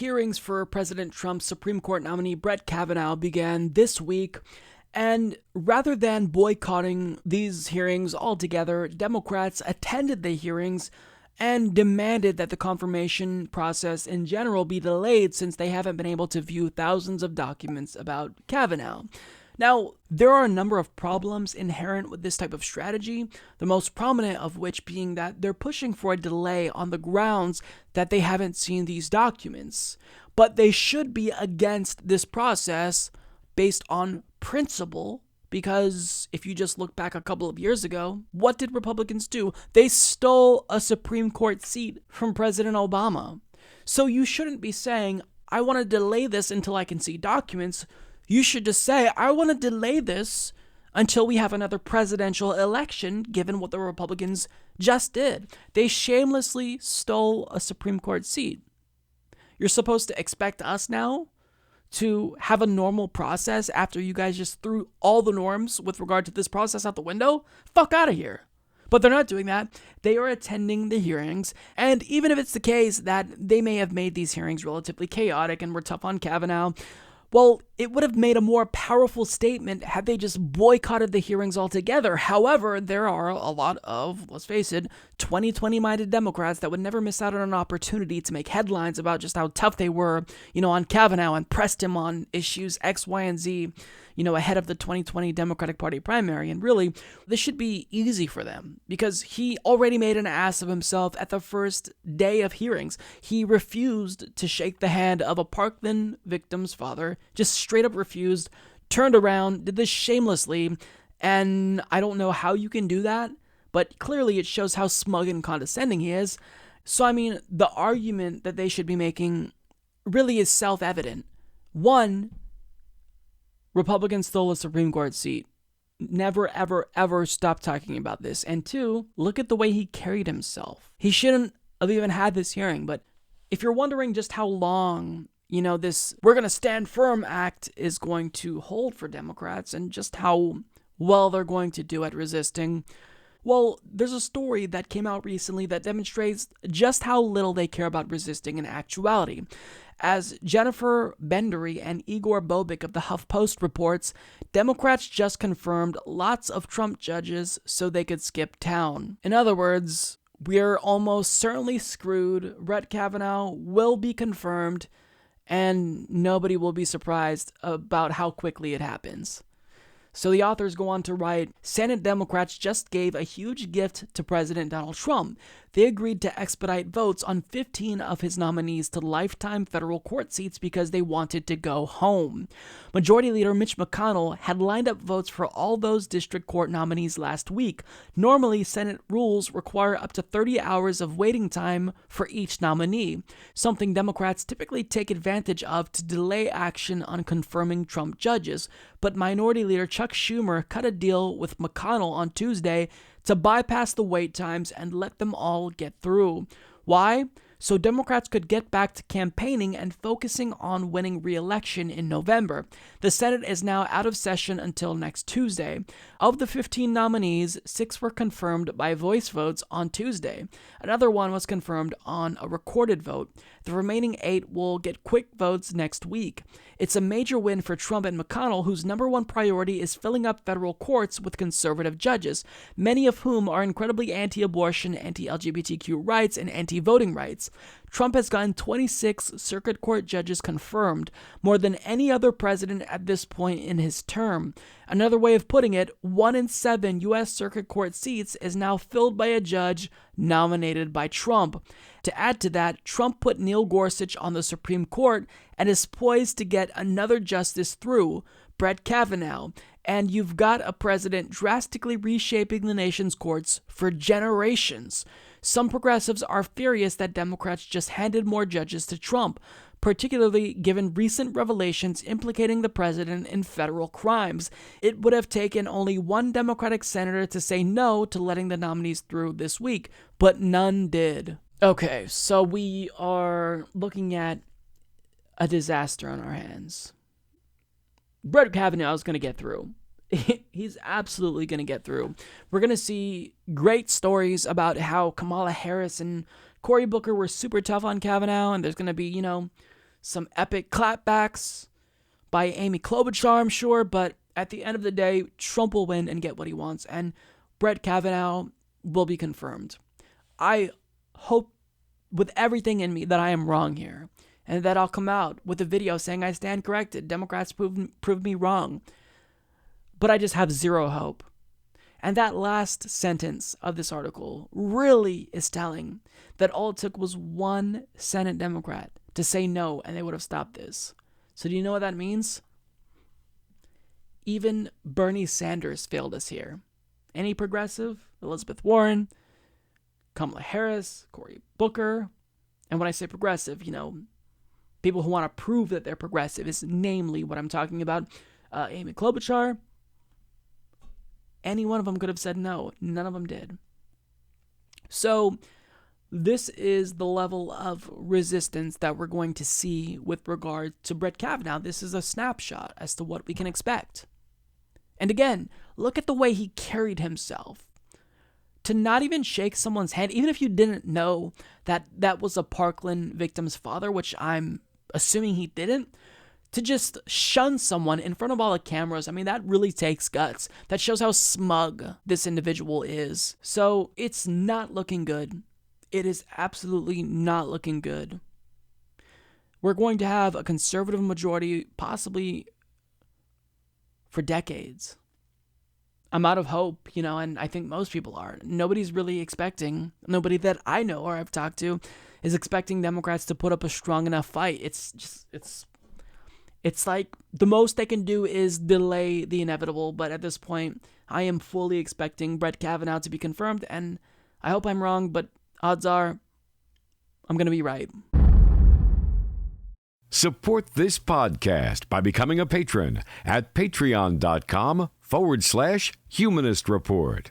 hearings for President Trump's Supreme Court nominee Brett Kavanaugh began this week, and rather than boycotting these hearings altogether, Democrats attended the hearings and demanded that the confirmation process in general be delayed since they haven't been able to view thousands of documents about Kavanaugh. Now, there are a number of problems inherent with this type of strategy, the most prominent of which being that they're pushing for a delay on the grounds that they haven't seen these documents. But they should be against this process based on principle, because if you just look back a couple of years ago, what did Republicans do? They stole a Supreme Court seat from President Obama. So you shouldn't be saying, I want to delay this until I can see documents. You should just say, I want to delay this until we have another presidential election, given what the Republicans just did. They shamelessly stole a Supreme Court seat. You're supposed to expect us now to have a normal process after you guys just threw all the norms with regard to this process out the window? Fuck out of here. But they're not doing that. They are attending the hearings, and even if it's the case that they may have made these hearings relatively chaotic and were tough on Kavanaugh, well, it would have made a more powerful statement had they just boycotted the hearings altogether. However, there are a lot of, let's face it, 2020-minded Democrats that would never miss out on an opportunity to make headlines about just how tough they were, on Kavanaugh and pressed him on issues X, Y, and Z, ahead of the 2020 Democratic Party primary. And really, this should be easy for them because he already made an ass of himself at the first day of hearings. He refused to shake the hand of a Parkland victim's father, just straight up refused, turned around, did this shamelessly, and I don't know how you can do that, but clearly it shows how smug and condescending he is. So, the argument that they should be making really is self-evident. One, Republicans stole a Supreme Court seat. Never, ever, ever stop talking about this. And two, look at the way he carried himself. He shouldn't have even had this hearing, but if you're wondering just how long this We're Gonna Stand Firm Act is going to hold for Democrats and just how well they're going to do at resisting, well, there's a story that came out recently that demonstrates just how little they care about resisting in actuality. As Jennifer Bendery and Igor Bobik of the HuffPost reports, Democrats just confirmed lots of Trump judges so they could skip town. In other words, we're almost certainly screwed. Brett Kavanaugh will be confirmed, and nobody will be surprised about how quickly it happens. So the authors go on to write, Senate Democrats just gave a huge gift to President Donald Trump. They agreed to expedite votes on 15 of his nominees to lifetime federal court seats because they wanted to go home. Majority Leader Mitch McConnell had lined up votes for all those district court nominees last week. Normally, Senate rules require up to 30 hours of waiting time for each nominee, something Democrats typically take advantage of to delay action on confirming Trump judges. But Minority Leader Chuck Schumer cut a deal with McConnell on Tuesday to bypass the wait times and let them all get through. Why? So Democrats could get back to campaigning and focusing on winning re-election in November. The Senate is now out of session until next Tuesday. Of the 15 nominees, 6 were confirmed by voice votes on Tuesday. Another one was confirmed on a recorded vote. The remaining 8 will get quick votes next week. It's a major win for Trump and McConnell, whose number one priority is filling up federal courts with conservative judges, many of whom are incredibly anti-abortion, anti-LGBTQ rights, and anti-voting rights. Trump has gotten 26 circuit court judges confirmed, more than any other president at this point in his term. Another way of putting it, 1 in 7 U.S. circuit court seats is now filled by a judge nominated by Trump. To add to that, Trump put Neil Gorsuch on the Supreme Court and is poised to get another justice through, Brett Kavanaugh. And you've got a president drastically reshaping the nation's courts for generations. Some progressives are furious that Democrats just handed more judges to Trump, particularly given recent revelations implicating the president in federal crimes. It would have taken only one Democratic senator to say no to letting the nominees through this week, but none did. Okay, so we are looking at a disaster on our hands. Brett Kavanaugh is going to get through. He's absolutely going to get through. We're going to see great stories about how Kamala Harris and Cory Booker were super tough on Kavanaugh, and there's going to be, some epic clapbacks by Amy Klobuchar, I'm sure, but at the end of the day, Trump will win and get what he wants, and Brett Kavanaugh will be confirmed. I hope with everything in me that I am wrong here, and that I'll come out with a video saying I stand corrected. Democrats proved me wrong. But I just have zero hope. And that last sentence of this article really is telling that all it took was one Senate Democrat to say no, and they would have stopped this. So do you know what that means? Even Bernie Sanders failed us here. Any progressive, Elizabeth Warren, Kamala Harris, Cory Booker, and when I say progressive, people who want to prove that they're progressive is namely what I'm talking about. Amy Klobuchar, any one of them could have said no. None of them did. So this is the level of resistance that we're going to see with regard to Brett Kavanaugh. This is a snapshot as to what we can expect. And again, look at the way he carried himself. To not even shake someone's hand, even if you didn't know that that was a Parkland victim's father, which I'm assuming he didn't, to just shun someone in front of all the cameras, that really takes guts. That shows how smug this individual is. So it's not looking good. It is absolutely not looking good. We're going to have a conservative majority possibly for decades. I'm out of hope, and I think most people are. Nobody's really expecting, nobody that I know or I've talked to is expecting Democrats to put up a strong enough fight. It's like the most they can do is delay the inevitable, but at this point, I am fully expecting Brett Kavanaugh to be confirmed, and I hope I'm wrong, but odds are I'm going to be right. Support this podcast by becoming a patron at patreon.com/Humanist Report.